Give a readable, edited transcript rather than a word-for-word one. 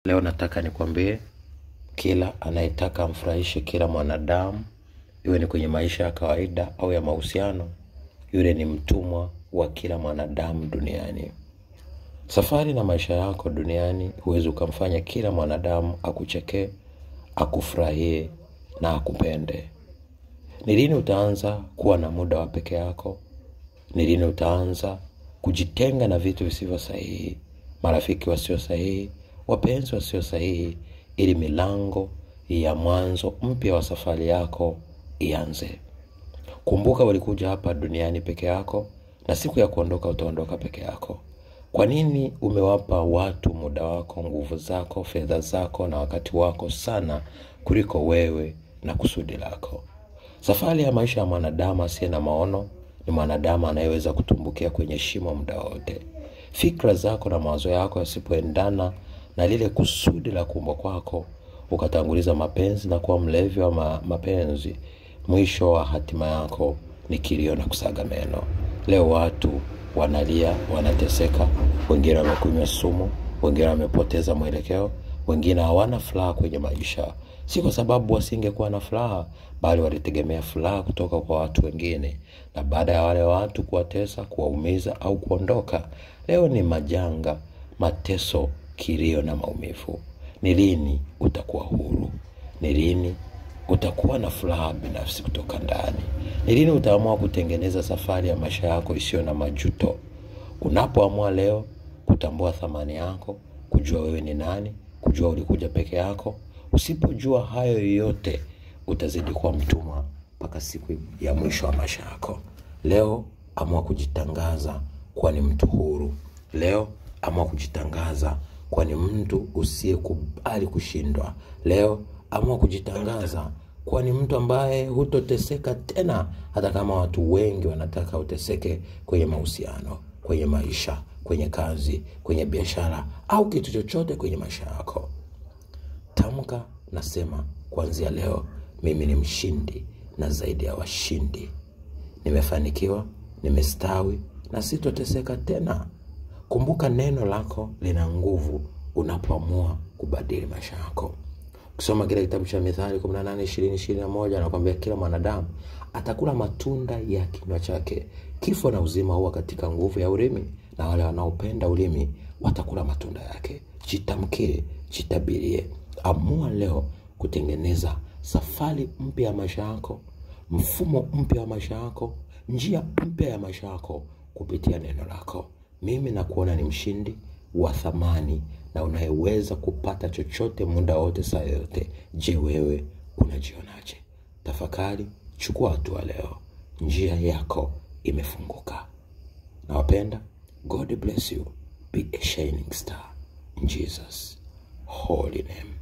Leo nataka nikwambie, kila anayetaka amfurahishe kila mwanadamu, iwe ni kwenye maisha ya kawaida au ya mahusiano, yule ni mtumwa wa kila mwanadamu duniani. Safari na maisha yako duniani huwezi ukamfanya kila mwanadamu akucheke, akufurahie na akupende. Ni lini utaanza kuwa na muda wa peke yako? Ni lini utaanza kujitenga na vitu visivyo sahihi, marafiki wasio sahihi, wapenzi wasio sahihi, ili milango ya mwanzo mpya wa safari yako ianze? Kumbuka walikuja hapa duniani peke yako, na siku ya kuondoka utaondoka peke yako. Kwa nini umewapa watu muda wako, nguvu zako, fedha zako na wakati wako sana kuliko wewe na kusudi lako? Safari ya maisha ya mwanadamu asiye na maono ni mwanadamu anayeweza kutumbukia kwenye shimo muda wote. Fikra zako na mawazo yako yasipoendana na lile kusudi la kuumbwa kwako, ukatanguliza mapenzi na kuwa mlevi wa mapenzi, mwisho wa hatima yako ni kilio na kusaga meno. Leo watu wanalia, wanateseka, wengine wamekunywa sumu, wengine wamepoteza mwelekeo, wengine hawana furaha kwenye maisha. Si kwa sababu wasingekuwa na furaha, bali walitegemea furaha kutoka kwa watu wengine, na baada ya wale watu kuwatesa, kuwaumiza au kuondoka, leo ni majanga, mateso, kilio na maumivu. Ni lini utakuwa huru? Ni lini utakuwa na furaha binafsi kutoka ndani? Ni lini utaamua kutengeneza safari ya maisha yako isiyo na majuto? Unapoamua leo kutambua thamani yako, kujua wewe ni nani, kujua ulikuja peke yako. Usipojua hayo yote, utazidi kuwa mtumwa mpaka siku ya mwisho wa maisha yako. Leo amua kujitangaza kuwa ni mtu huru. Leo amua kujitangaza kuwa ni mtu usiyekubali kushindwa. Leo amua kujitangaza kuwa ni mtu ambaye hutoteseka tena, hata kama watu wengi wanataka uteseke kwenye mahusiano, kwenye maisha, kwenye kazi, kwenye biashara au kitu chochote kwenye maisha yako. Tamka na sema, kuanzia leo mimi ni mshindi na zaidi ya washindi. Nimefanikiwa, nimestawi na sitoteseka tena. Kumbuka neno lako lina nguvu unapoamua kubadili maisha yako. Ukisoma kile kitabu cha Mithali 18:20-21 anakuambia kila mwanadamu atakula matunda ya kinywa chake. Kifo na uzima huwa katika nguvu ya ulimi, na wale wanaopenda ulimi watakula matunda yake. Jitamkie, jitabirie. Amua leo kutengeneza safari mpya ya maisha yako, mfumo mpya wa maisha yako, njia mpya ya maisha yako kupitia neno lako. Mimi nakuona ni mshindi wa thamani na unayeweza kupata chochote muda wote, saa yote. Je, wewe unajionaje? Tafakari, chukua hatua leo. Njia yako imefunguka. Nawapenda. God bless you. Be a shining star in Jesus' holy name.